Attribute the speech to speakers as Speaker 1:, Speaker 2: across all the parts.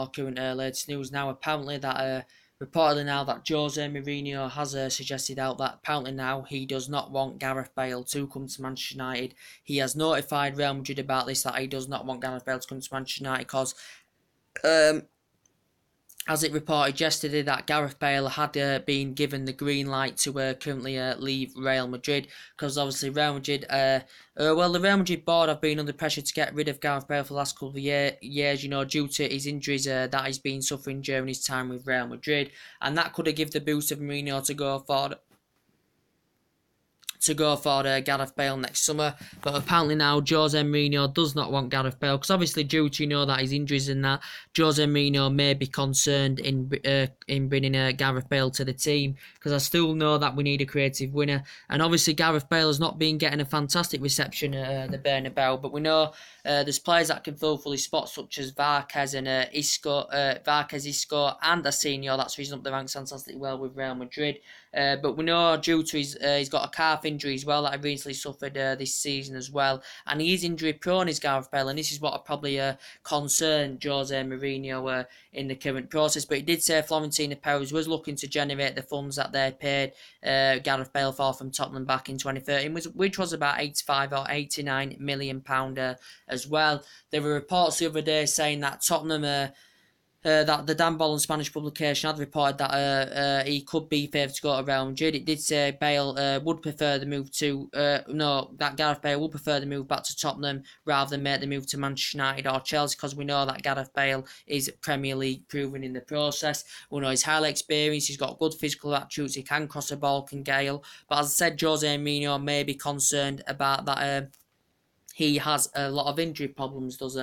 Speaker 1: current latest news now. Apparently that reportedly now that Jose Mourinho has suggested out that apparently now he does not want Gareth Bale to come to Manchester United. He has notified Real Madrid about this, that he does not want Gareth Bale to come to Manchester United because um, as it reported yesterday that Gareth Bale had been given the green light to currently leave Real Madrid, because obviously Real Madrid, the Real Madrid board have been under pressure to get rid of Gareth Bale for the last couple of years, due to his injuries that he's been suffering during his time with Real Madrid, and that could have given the boost of Mourinho to go for Gareth Bale next summer. But apparently now Jose Mourinho does not want Gareth Bale, because obviously due to that his injuries and that, Jose Mourinho may be concerned in bringing Gareth Bale to the team, because I still know that we need a creative winner, and obviously Gareth Bale has not been getting a fantastic reception at the Bernabeu, but we know there's players that can fill fully spots such as Vargas and Isco, and Asenio, that's risen up the ranks fantastically well with Real Madrid. But we know due to he's got a calf injury as well that he recently suffered this season as well, and he is injury prone, is Gareth Bale, and this is what probably concerned Jose Mourinho in the current process. But he did say Florentino Perez was looking to generate the funds that they paid Gareth Bale for from Tottenham back in 2013, which was about 85 or 89 million pound as well. There were reports the other day saying that Tottenham that the Dan Bolland Spanish publication had reported that he could be favoured to go to Real Madrid. It did say Bale would prefer the move to that Gareth Bale would prefer the move back to Tottenham rather than make the move to Manchester United or Chelsea, because we know that Gareth Bale is Premier League proven in the process. We know he's highly experienced, he's got good physical attributes, he can cross a ball, can gale. But as I said, Jose Mourinho may be concerned about that. He has a lot of injury problems, does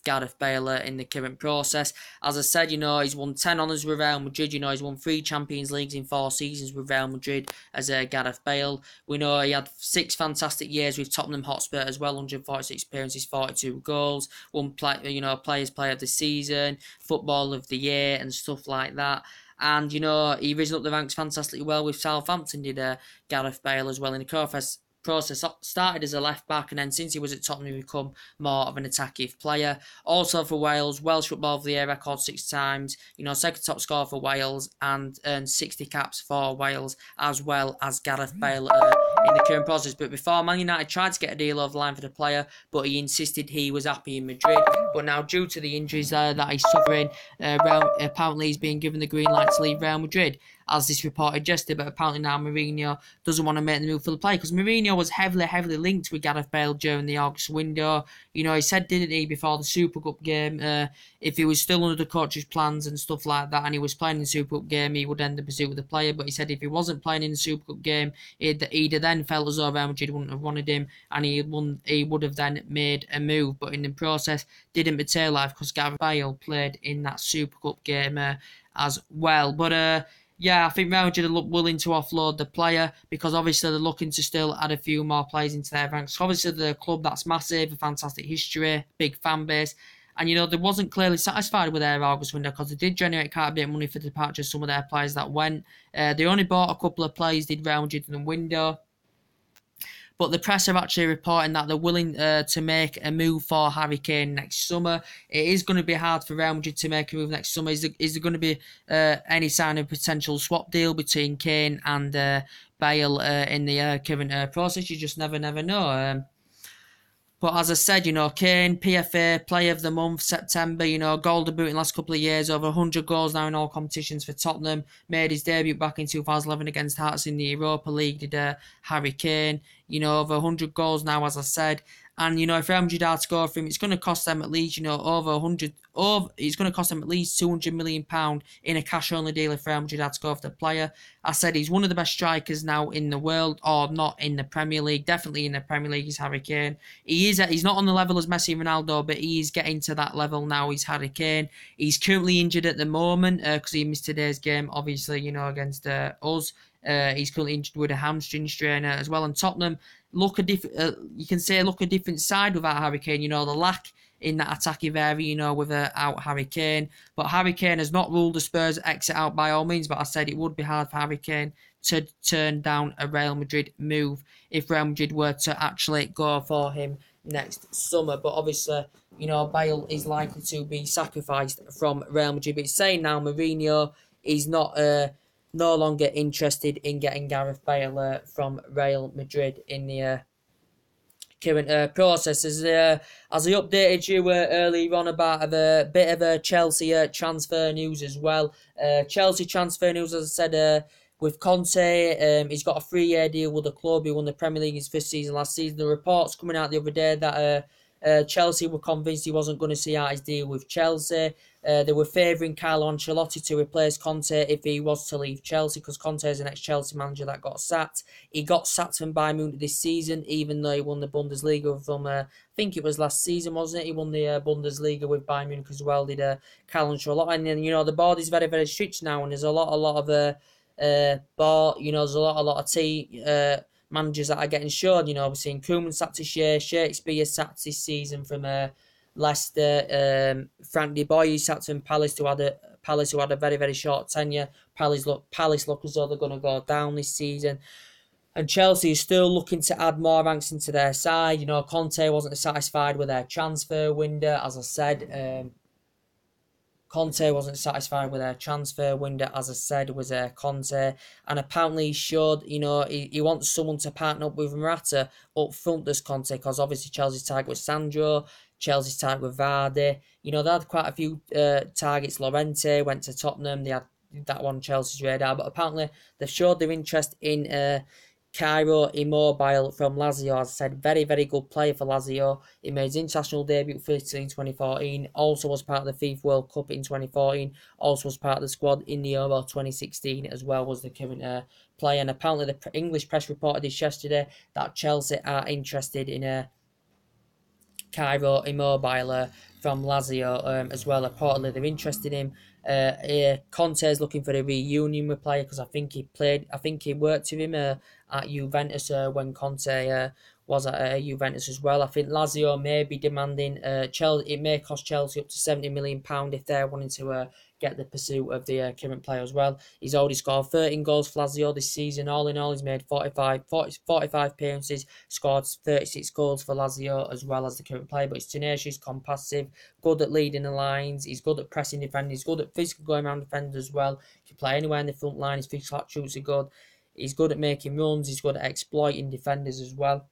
Speaker 1: Gareth Bale in the current process. As I said, he's won 10 honours with Real Madrid. He's won 3 Champions Leagues in 4 seasons with Real Madrid as Gareth Bale. We know he had 6 fantastic years with Tottenham Hotspur as well, 146 appearances, 42 goals, won Players Player of the Season, Football of the Year and stuff like that. And, he risen up the ranks fantastically well with Southampton, did Gareth Bale as well in the process. Started as a left back, and then since he was at Tottenham he become more of an attacking player. Also for Wales, Welsh Football of the Year record 6 times, second top scorer for Wales, and earned 60 caps for Wales, as well as Gareth Bale in the current process. But before, Man United tried to get a deal over the line for the player, but he insisted he was happy in Madrid. But now, due to the injuries that he's suffering, apparently he's being given the green light to leave Real Madrid, as this reported yesterday. But apparently now Mourinho doesn't want to make the move for the player, because Mourinho was heavily linked with Gareth Bale during the August window. He said, didn't he, before the Super Cup game, if he was still under the coach's plans and stuff like that, and he was playing in the Super Cup game, he would end the pursuit of the player. But he said if he wasn't playing in the Super Cup game, he'd have then felt as though Real Madrid wouldn't have wanted him, and he would have then made a move. But in the process, didn't materialise, because Gareth Bale played in that Super Cup game as well. But yeah, I think Real Madrid are willing to offload the player, because obviously they're looking to still add a few more players into their ranks. Obviously, they're a club that's massive, a fantastic history, big fan base, and they wasn't clearly satisfied with their August window, because they did generate quite a bit of money for the departure of some of their players that went. They only bought a couple of players, did Real Madrid, in the window. But the press are actually reporting that they're willing to make a move for Harry Kane next summer. It is going to be hard for Real Madrid to make a move next summer. Is there going to be any sign of potential swap deal between Kane and Bale in the current process? You just never know. But as I said, Kane, PFA, Player of the Month, September, Golden Boot in the last couple of years, over 100 goals now in all competitions for Tottenham. Made his debut back in 2011 against Hearts in the Europa League, did Harry Kane. Over 100 goals now, as I said. And, if Real Madrid are to go for him, it's going to cost them at least, over 100, it's going to cost them at least £200 million in a cash-only deal if Real Madrid are to go for the player. I said he's one of the best strikers now in the world, or not in the Premier League. Definitely in the Premier League is Harry Kane. He's not on the level as Messi and Ronaldo, but he is getting to that level now. He's Harry Kane. He's currently injured at the moment because he missed today's game, obviously, against us. He's currently injured with a hamstring strain as well. And Tottenham look a different side without Harry Kane. The lack in that attacking area, without Harry Kane. But Harry Kane has not ruled the Spurs exit out by all means. But I said it would be hard for Harry Kane to turn down a Real Madrid move if Real Madrid were to actually go for him next summer. But obviously, Bale is likely to be sacrificed from Real Madrid. But it's saying now Mourinho is not no longer interested in getting Gareth Bale from Real Madrid in the current process. As I updated you earlier on about a bit of a Chelsea transfer news as well. Chelsea transfer news, as I said, with Conte, he's got a 3-year deal with the club. He won the Premier League his first season last season. The reports coming out the other day that Chelsea were convinced he wasn't going to see out his deal with Chelsea. They were favouring Carlo Ancelotti to replace Conte if he was to leave Chelsea, because Conte is an ex-Chelsea manager that got sacked. He got sacked from Bayern Munich this season, even though he won the Bundesliga from, I think it was last season, wasn't it? He won the Bundesliga with Bayern Munich as well, did Carlo Ancelotti. And then, the board is very, very strict now, and there's a lot of there's a lot of managers that are getting showed. We're seeing Koeman sacked this year, Shakespeare sacked this season from Leicester, Frank de Boer sacked from Palace, who had a very, very short tenure. Palace look as though they're going to go down this season. And Chelsea is still looking to add more ranks into their side. Conte wasn't satisfied with their transfer window, as I said. Conte wasn't satisfied with their transfer window, as I said, was Conte. And apparently he showed, he wants someone to partner up with Morata up front, does Conte, because obviously Chelsea's target was Sandro, Chelsea's target was Vardy. They had quite a few targets. Llorente went to Tottenham, they had that one Chelsea's radar, but apparently they've showed their interest in Cairo Immobile from Lazio. As I said, very, very good player for Lazio. He made his international debut for Italy in 2014. Also was part of the FIFA World Cup in 2014. Also was part of the squad in the Euro 2016 as well, was the current player. And apparently the English press reported this yesterday that Chelsea are interested in Cairo Immobile from Lazio as well. Reportedly they're interested in him. Conte is looking for a reunion with player, because I think he worked with him at Juventus when Conte was at Juventus as well. I think Lazio may be demanding Chelsea. It may cost Chelsea up to £70 million if they're wanting to get the pursuit of the current player as well. He's already scored 13 goals for Lazio this season. All in all, he's made 45 appearances, scored 36 goals for Lazio as well as the current player. But he's tenacious, compassive, good at leading the lines. He's good at pressing defending. He's good at physically going around defenders as well. He can play anywhere in the front line. His physical attributes are good. He's good at making runs. He's good at exploiting defenders as well.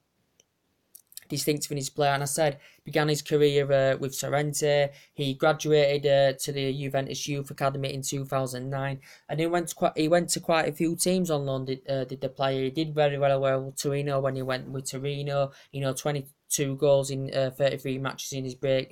Speaker 1: Distinctive in his play, and I said began his career with Sorrento. He graduated to the Juventus Youth Academy in 2009, and he went to quite a few teams on loan. Did the player? He did very well with Torino when he went with Torino. 22 goals in 33 matches in his break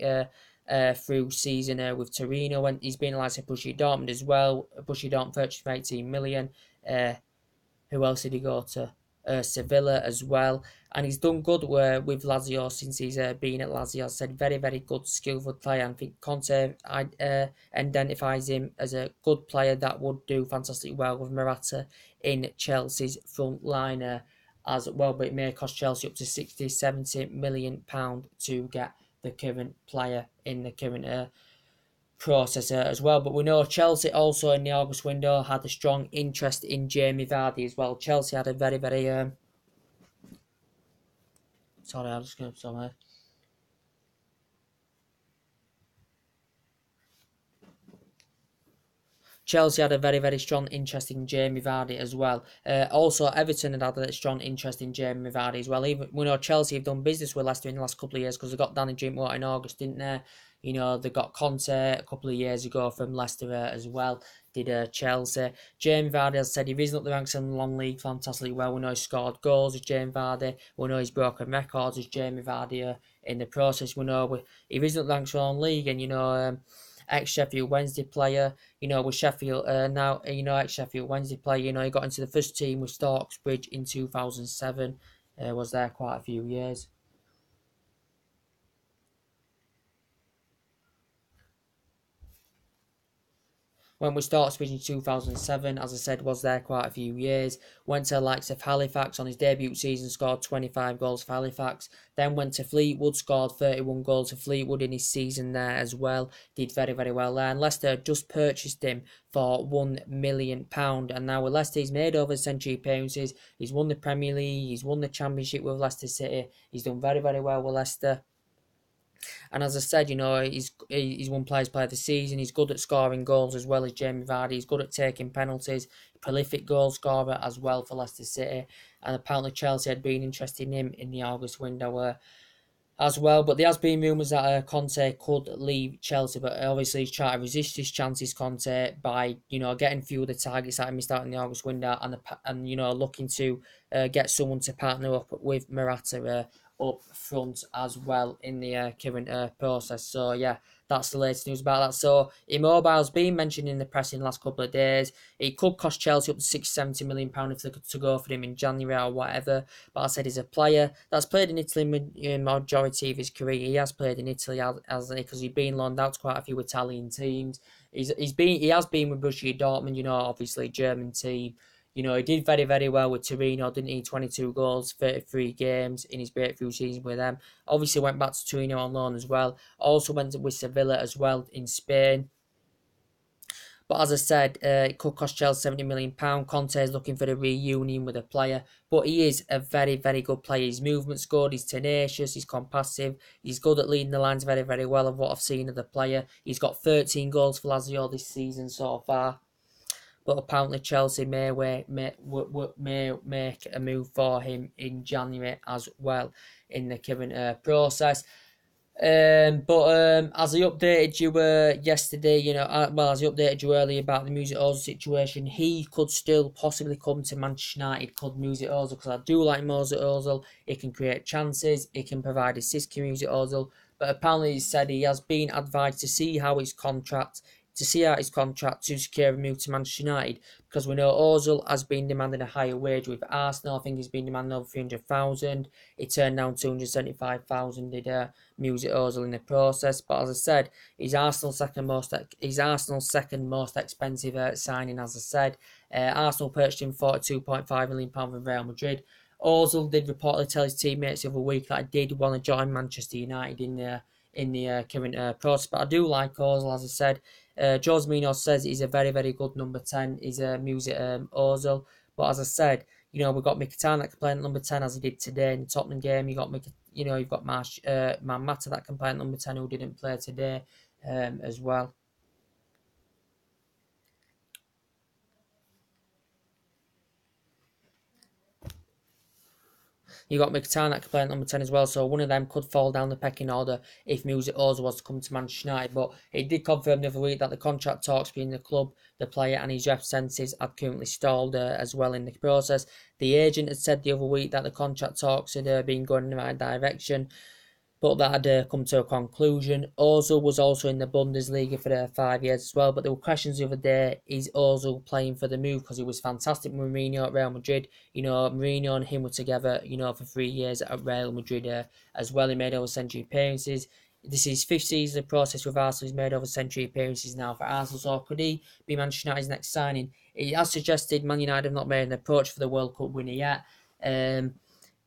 Speaker 1: through season with Torino. He's been like Borussia Dortmund as well. Borussia Dortmund purchased for 18 million. Who else did he go to? Sevilla as well, and he's done good with Lazio since he's been at Lazio. I said very, very good, skillful player. I think Conte identifies him as a good player that would do fantastically well with Morata in Chelsea's front line as well. But it may cost Chelsea up to £60-70 million to get the current player in the current process as well. But we know Chelsea also in the August window had a strong interest in Jamie Vardy as well. Chelsea had a very, very sorry, I'm just going to somewhere. Chelsea had a very, very strong interest in Jamie Vardy as well. Also, Everton had a strong interest in Jamie Vardy as well. Even we know Chelsea have done business with Leicester in the last couple of years, because they got Danny Drinkwater in August, didn't they? They got Conte a couple of years ago from Leicester as well. Did Chelsea. Jamie Vardy, as I said, he's risen up the ranks in the long league fantastically well. We know he's scored goals as Jamie Vardy. We know he's broken records as Jamie Vardy in the process. We know he's risen up the ranks in the long league, and ex-Sheffield Wednesday player, with Sheffield now, ex-Sheffield Wednesday player, he got into the first team with Stocksbridge in 2007, was there quite a few years. When we started speaking in 2007, as I said, was there quite a few years. Went to the likes of Halifax on his debut season, scored 25 goals for Halifax. Then went to Fleetwood, scored 31 goals for Fleetwood in his season there as well. Did very, very well there. And Leicester just purchased him for £1 million. And now with Leicester, he's made over century appearances. He's won the Premier League. He's won the Championship with Leicester City. He's done very, very well with Leicester. And as I said, he's won Players Player of the Season. He's good at scoring goals as well as Jamie Vardy. He's good at taking penalties. Prolific goal scorer as well for Leicester City. And apparently Chelsea had been interested in him in the August window as well. But there has been rumours that Conte could leave Chelsea, but obviously he's trying to resist his chances, Conte, by getting few of the targets that he missed out in the August window, and looking to get someone to partner up with Morata up front as well in the current process. So yeah, that's the latest news about that. So Immobile's been mentioned in the press in the last couple of days. It could cost Chelsea up to £670 million if they could to go for him in January or whatever. But I said he's a player that's played in Italy in majority of his career. He has played in Italy because he's been loaned out to quite a few Italian teams. He has been with Borussia Dortmund, obviously German team. He did very, very well with Torino, didn't he? 22 goals, 33 games in his breakthrough season with them. Obviously went back to Torino on loan as well. Also went with Sevilla as well in Spain. But as I said, it could cost Chelsea £70 million. Conte is looking for a reunion with a player. But he is a very, very good player. His movement's good, he's tenacious, he's compassive. He's good at leading the lines very, very well of what I've seen of the player. He's got 13 goals for Lazio this season so far. But apparently Chelsea may make a move for him in January as well in the current process. But as I updated you yesterday, as I updated you earlier about the Mesut Ozil situation, he could still possibly come to Manchester United, could Mesut Ozil, because I do like Mesut Ozil. He can create chances, he can provide assists, Mesut Ozil. But apparently he said he has been advised to see out his contract to secure a move to Manchester United, because we know Ozil has been demanding a higher wage with Arsenal. I think he's been demanding over 300,000. He turned down 275,000. Did Mesut Ozil in the process? But as I said, he's Arsenal's second most expensive signing. As I said, Arsenal purchased him £42.5 million from Real Madrid. Ozil did reportedly tell his teammates the other week that he did want to join Manchester United in the current process. But I do like Ozil, as I said. Jose Mourinho says he's a very, very good number 10. He's a Mesut Ozil. But as I said, we've got Mkhitaryan that can play at number 10 as he did today in the Tottenham game. You've got Man Mata that can play at number 10 who didn't play today as well. You got Mkhitaryan that could play at number 10 as well, so one of them could fall down the pecking order if Mesut Ozil was to come to Manchester United. But it did confirm the other week that the contract talks between the club, the player and his representatives had currently stalled as well in the process. The agent had said the other week that the contract talks had been going in the right direction, but that had come to a conclusion. Ozil was also in the Bundesliga for 5 years as well, but there were questions the other day, is Ozil playing for the move? Because he was fantastic with Mourinho at Real Madrid. Mourinho and him were together, for 3 years at Real Madrid as well. He made over century appearances. This is his 5th season of process with Arsenal. He's made over century appearances now for Arsenal. So could he be Manchester United's next signing? He has suggested Man United have not made an approach for the World Cup winner yet.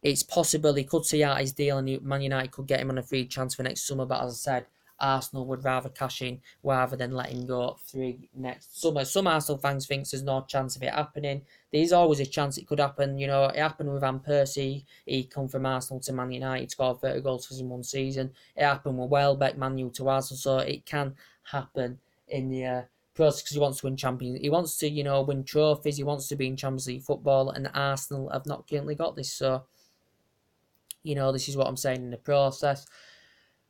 Speaker 1: It's possible he could see out his deal and Man United could get him on a free transfer next summer. But as I said, Arsenal would rather cash in rather than let him go free next summer. Some Arsenal fans think there's no chance of it happening. There's always a chance it could happen. It happened with Van Persie. He come from Arsenal to Man United, scored 30 goals for him in one season. It happened with Welbeck, Man U to Arsenal. So it can happen in the process because he wants to win champions. He wants to, win trophies. He wants to be in Champions League football, and Arsenal have not currently got this. So this is what I'm saying in the process.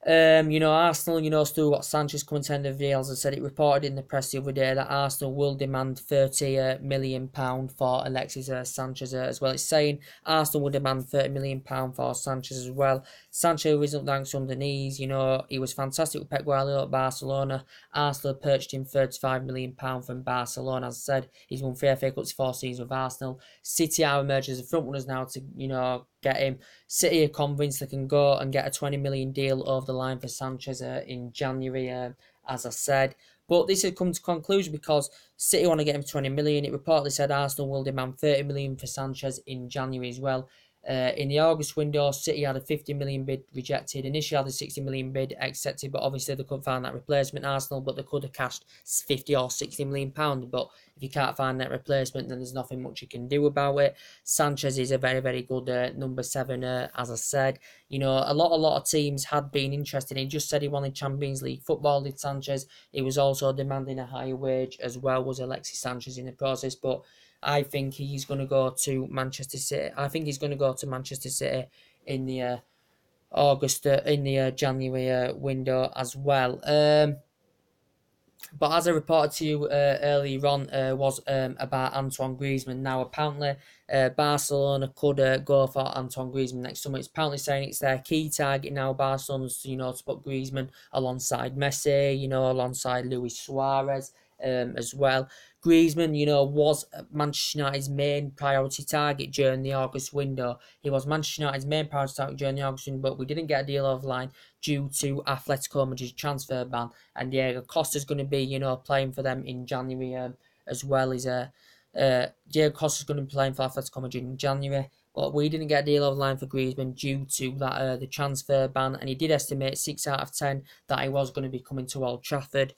Speaker 1: Arsenal, still got Sanchez coming to end of the deal. As I said, it reported in the press the other day that Arsenal will demand £30 million for Alexis Sanchez as well. It's saying Arsenal will demand £30 million for Sanchez as well. Sanchez isn't thanks on the knees. He was fantastic with Pep Guardiola at Barcelona. Arsenal purchased him £35 million from Barcelona. As I said, he's won 3 FA Cups 4 seasons with Arsenal. City are emerging as the front runners now to, get him. City are convinced they can go and get a 20 million deal over the line for Sanchez in January, as I said. But this has come to conclusion because City want to get him 20 million. It reportedly said Arsenal will demand 30 million for Sanchez in January as well. In the August window, City had a 50 million bid rejected. Initially had a 60 million bid accepted, but obviously they couldn't find that replacement. Arsenal, but they could have cashed 50 or 60 million pounds. But if you can't find that replacement, then there's nothing much you can do about it. Sanchez is a very, very good number 7, as I said. You know, a lot of teams had been interested. He just said he wanted Champions League football, did Sanchez. He was also demanding a higher wage as well, was Alexis Sanchez in the process. But I think he's going to go to Manchester City. I think he's going to go to Manchester City in the January window as well. But as I reported to you earlier on, was about Antoine Griezmann. Now, apparently, Barcelona could go for Antoine Griezmann next summer. It's apparently saying it's their key target now. Barcelona's, to put Griezmann alongside Messi, alongside Luis Suarez as well. Griezmann, was Manchester United's main priority target during the August window. He was Manchester United's main priority target during the August window, but we didn't get a deal over the line due to Atletico Madrid's transfer ban. And Diego Costa's going to be, playing for them in January as well. Diego Costa's going to be playing for Atletico Madrid in January. But we didn't get a deal over the line for Griezmann due to that the transfer ban. And he did estimate 6 out of 10 that he was going to be coming to Old Trafford.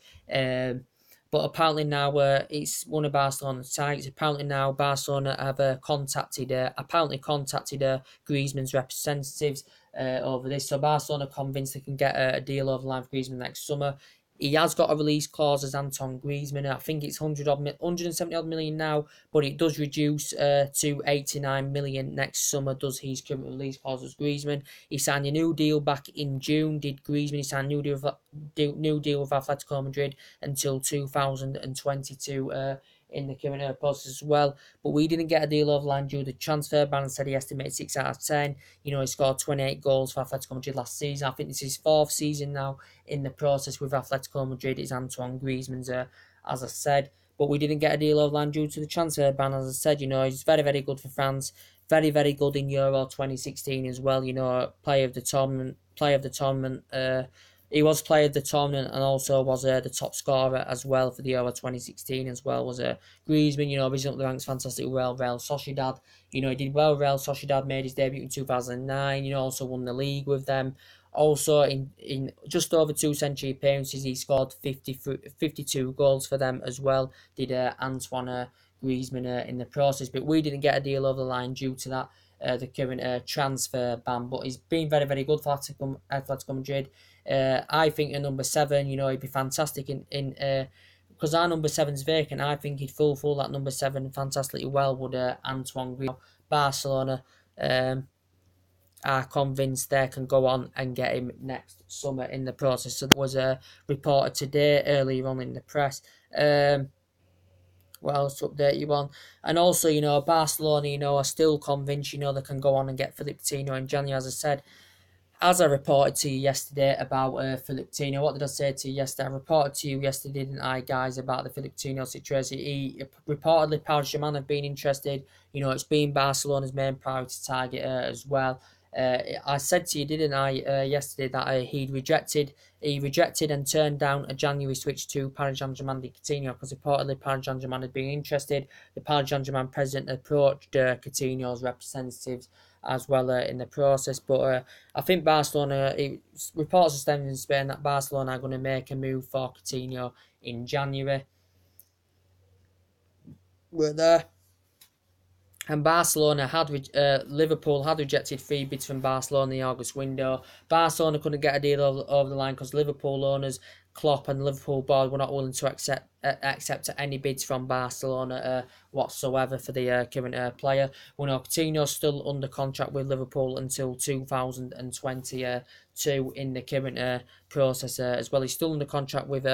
Speaker 1: But apparently now it's one of Barcelona's targets. Apparently now Barcelona have contacted Griezmann's representatives over this. So Barcelona are convinced they can get a deal over the line for Griezmann next summer. He has got a release clause as Antoine Griezmann. I think it's 170 odd million now, but it does reduce to 89 million next summer. Does his current release clause as Griezmann? He signed a new deal back in June. Did Griezmann? He signed a new deal with Atletico Madrid until 2022. In the current process as well, but we didn't get a deal over the line due to the transfer ban. And said he estimated 6 out of 10. He scored 28 goals for Atletico Madrid last season. I think this is his 4th season now in the process with Atletico Madrid. Is Antoine Griezmann's, as I said, but we didn't get a deal over the line due to the transfer ban. As I said, he's very, very good for France. Very, very good in Euro 2016 as well. Player of the tournament. He was player of the tournament and also was the top scorer as well for the Euro 2016 as well. Was Griezmann, risen up the ranks fantastically well. Real Sociedad, he did well. Real Sociedad made his debut in 2009. Also won the league with them. Also in just over 2 century appearances, he scored 52 goals for them as well. Did Antoine Griezmann in the process, but we didn't get a deal over the line due to that. The current transfer ban, but he's been very, very good for Atletico Madrid. I think at number 7, he'd be fantastic in because our number 7's vacant. I think he'd fulfill that number 7 fantastically well. Would Antoine Griezmann? Barcelona are convinced they can go on and get him next summer in the process. So that was reported today earlier on in the press. What else to update you on? And also, Barcelona, are still convinced, they can go on and get Philippe Coutinho in January, as I said. As I reported to you yesterday about Philippe Coutinho, what did I say to you yesterday? I reported to you yesterday, didn't I, guys, about the Philippe Coutinho situation. He reportedly, Paris Saint-Germain have been interested. It's been Barcelona's main priority target as well. I said to you, didn't I, yesterday that he rejected and turned down a January switch to Paris Saint-Germain de Coutinho because reportedly Paris Saint-Germain had been interested. The Paris Saint-Germain president approached Coutinho's representatives as well in the process, but I think Barcelona, reports are stemming in Spain that Barcelona are going to make a move for Coutinho in January. We're there. And Liverpool had rejected 3 bids from Barcelona in the August window. Barcelona couldn't get a deal over the line because Liverpool owners, Klopp and Liverpool board were not willing to accept any bids from Barcelona whatsoever for the current player. We know Coutinho's still under contract with Liverpool until 2022 in the current process as well. He's still under contract with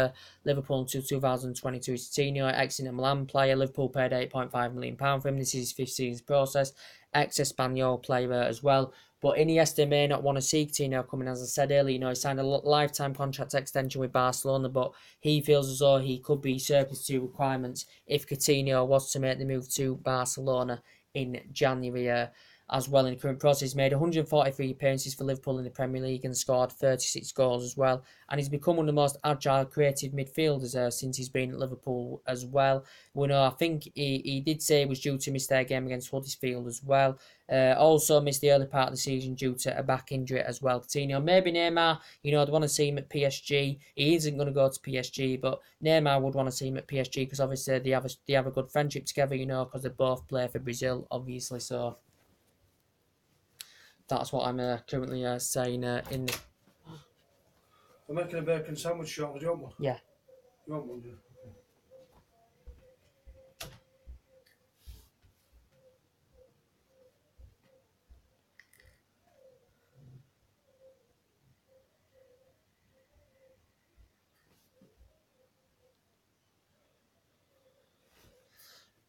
Speaker 1: Liverpool until 2022. Coutinho, ex-Inter Milan player. Liverpool paid £8.5 million for him. This is his 5th season process. Ex-Espanyol player as well. But Iniesta may not want to see Coutinho coming, as I said earlier. He signed a lifetime contract extension with Barcelona, but he feels as though he could be surplus to requirements if Coutinho was to make the move to Barcelona in January as well in the current process. He's made 143 appearances for Liverpool in the Premier League and scored 36 goals as well. And he's become one of the most agile, creative midfielders since he's been at Liverpool as well. We know, I think he did say he was due to miss their game against Huddersfield as well. Also missed the early part of the season due to a back injury as well. Coutinho, maybe Neymar, they want to see him at PSG. He isn't going to go to PSG, but Neymar would want to see him at PSG because obviously they have a good friendship together, because they both play for Brazil, obviously. So that's what I'm currently saying in the...
Speaker 2: I'm making a bacon sandwich shot. Do you want one?
Speaker 1: Yeah.
Speaker 2: You want one, do you?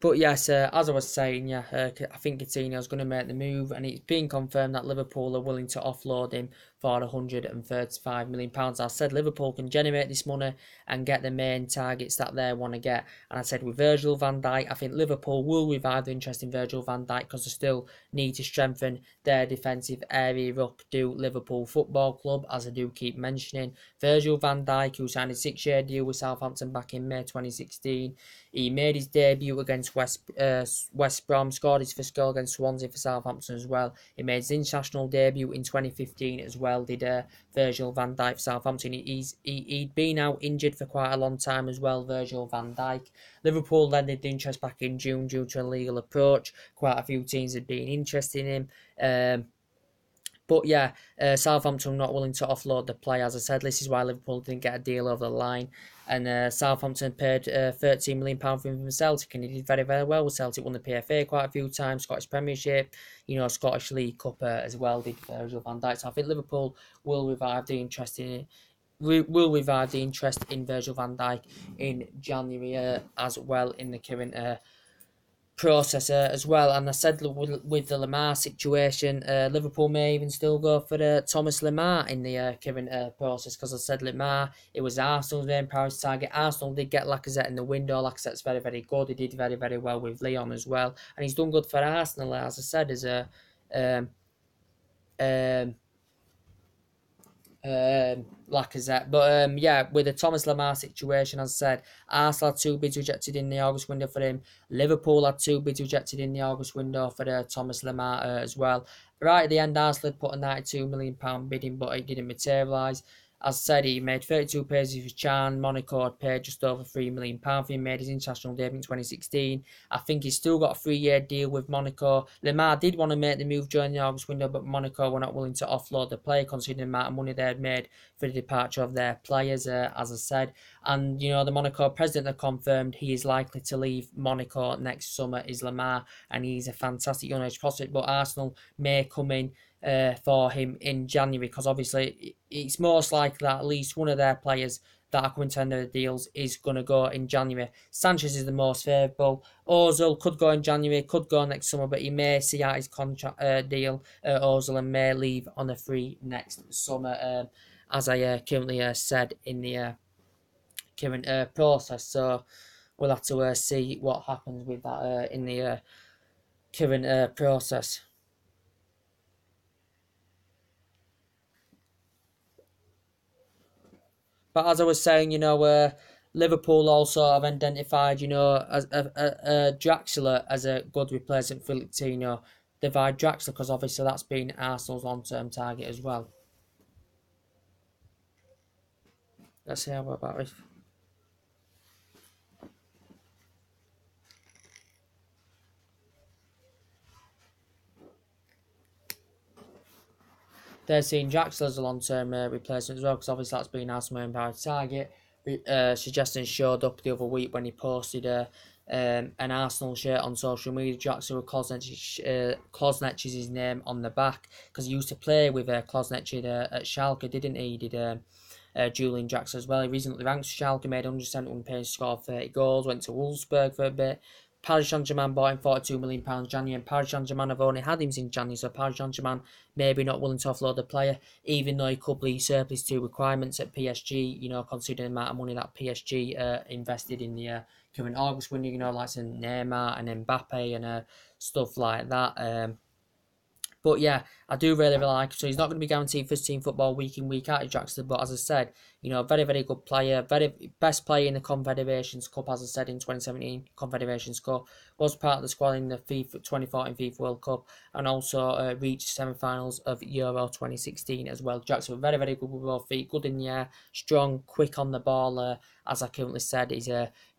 Speaker 1: But yes, as I was saying, I think Coutinho's going to make the move, and it's been confirmed that Liverpool are willing to offload him for £135 million. I said Liverpool can generate this money and get the main targets that they want to get. And I said with Virgil van Dijk, I think Liverpool will revive the interest in Virgil van Dijk because they still need to strengthen their defensive area up, do Liverpool Football Club, as I do keep mentioning. Virgil van Dijk, who signed a 6-year deal with Southampton back in May 2016, he made his debut against West Brom, scored his first goal against Swansea for Southampton as well. He made his international debut in 2015 as well, did Virgil van Dijk for Southampton. He'd been out injured for quite a long time as well, Virgil van Dijk. Liverpool landed the interest back in June due to a legal approach. Quite a few teams had been interested in him. But yeah, Southampton not willing to offload the player. As I said, this is why Liverpool didn't get a deal over the line. And Southampton paid £13 million for him from Celtic, and he did very, very well with Celtic. Won the PFA quite a few times, Scottish Premiership, Scottish League Cup as well, did Virgil van Dijk. So I think Liverpool will revive the interest in it. Will revive the interest in Virgil van Dijk in January as well in the current process as well. And I said with the Lamar situation, Liverpool may even still go for Thomas Lamar in the current process, because I said Lamar, it was Arsenal's main priority target. Arsenal did get Lacazette in the window. Lacazette's very, very good. He did very, very well with Lyon as well, and he's done good for Arsenal, as I said, as a Lacazette. But yeah, with the Thomas Lamar situation, as I said, Arsenal had 2 bids rejected in the August window for him. Liverpool had 2 bids rejected in the August window for Thomas Lamar as well. Right at the end, Arsenal had put a £92 million bidding, but it didn't materialise. As I said, he made 32 appearances for Chan. Monaco had paid just over £3 million for him. Made his international debut in 2016. I think he's still got a 3-year deal with Monaco. Lamar did want to make the move during the August window, but Monaco were not willing to offload the player, considering the amount of money they had made for the departure of their players, as I said. And, the Monaco president had confirmed he is likely to leave Monaco next summer, is Lamar, and he's a fantastic young age prospect. But Arsenal may come in for him in January, because obviously it's most likely that at least one of their players that are coming to end of the deals is going to go in January. Sanchez is the most favourable. Ozil could go in January, could go next summer, but he may see out his contract deal, Ozil, and may leave on a free next summer, as I currently said in the current process. So we'll have to see what happens with that in the current process. But as I was saying, Liverpool also have identified, as Draxler as a good replacement for Coutinho. They've had Draxler because obviously that's been Arsenal's long-term target as well. Let's see how about it. They're seeing Draxler as a long-term replacement as well, because obviously that's been Arsenal's main priority target. Suggestions showed up the other week when he posted an Arsenal shirt on social media. Draxler with Klosnec is his name on the back, because he used to play with Klosnec at Schalke, didn't he? He did Julian Draxler as well. He recently ranked for Schalke, made 171 appearances, scored 30 goals, went to Wolfsburg for a bit. Paris Saint-Germain bought him £42 million January, and Paris Saint-Germain have only had him since January, so Paris Saint-Germain maybe not willing to offload the player, even though he could be surplus to requirements at PSG, considering the amount of money that PSG invested in the current August window, like Neymar and Mbappe and stuff like that. But yeah, I do really, really like him. So he's not going to be guaranteed first team football week in, week out, Jackson. But as I said, very, very good player. Very best player in the Confederations Cup, as I said, in 2017 Confederations Cup. Was part of the squad in the FIFA 2014 FIFA World Cup, and also reached semi-finals of Euro 2016 as well. Jackson, very, very good with both feet, good in the air, strong, quick on the ball. As I currently said, he's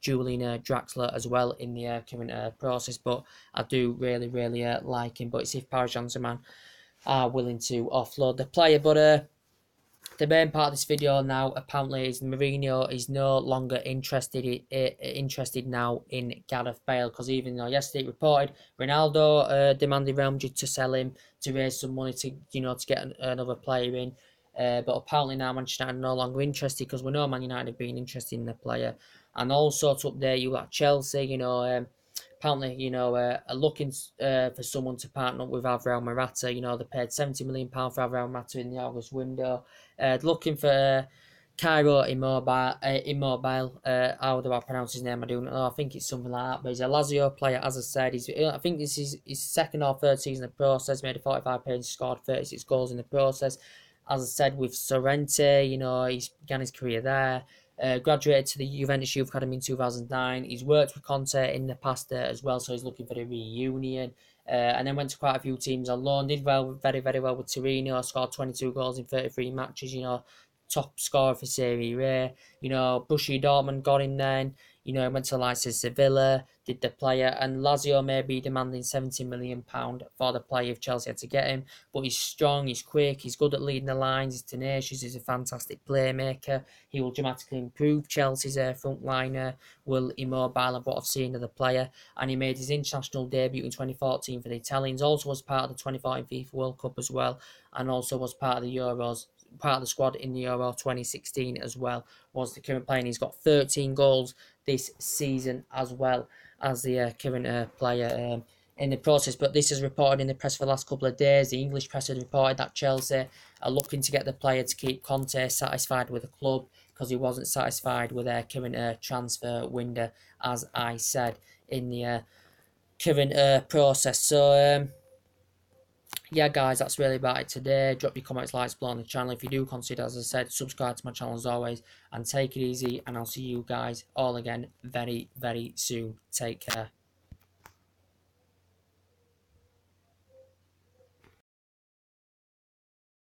Speaker 1: Julian Draxler as well in the current process. But I do really, really like him. But it's if Paris Saint-Germain are willing to offload the player. But the main part of this video now apparently is Mourinho is no longer interested now in Gareth Bale, because even though yesterday it reported Ronaldo demanded Real Madrid to sell him to raise some money to to get another player in. But apparently now Manchester United are no longer interested, because we know Man United have been interested in the player. And also to update you at Chelsea, apparently, are looking for someone to partner up with Alvaro Morata. They paid £70 million for Alvaro Morata in the August window. Looking for Cairo Immobile. How do I pronounce his name? I don't know. I think it's something like that. But he's a Lazio player, as I said. I think this is his second or third season in the process. Made a 45 appearance, scored 36 goals in the process. As I said, with Sorrente, he's began his career there. Graduated to the Juventus Youth Academy in 2009. He's worked with Conte in the past as well, so he's looking for a reunion. And then went to quite a few teams on loan. Did very, very well with Torino. Scored 22 goals in 33 matches. Top scorer for Serie A. Borussia Dortmund got him then. Went to the likes of Sevilla, did the player, and Lazio may be demanding £70 million for the player if Chelsea had to get him. But he's strong, he's quick, he's good at leading the lines, he's tenacious, he's a fantastic playmaker. He will dramatically improve Chelsea's front liner, will Immobile of what I've seen of the player. And he made his international debut in 2014 for the Italians, also was part of the 2014 FIFA World Cup as well, and also was part of the squad in the Euro 2016 as well, was the current player, and he's got 13 goals this season as well as the current player in the process. But this is reported in the press for the last couple of days. The English press has reported that Chelsea are looking to get the player to keep Conte satisfied with the club, because he wasn't satisfied with their current transfer window, as I said in the current process. So yeah, guys, that's really about it today. Drop your comments, likes below on the channel. If you do consider, as I said, subscribe to my channel as always, and take it easy, and I'll see you guys all again very, very soon. Take care.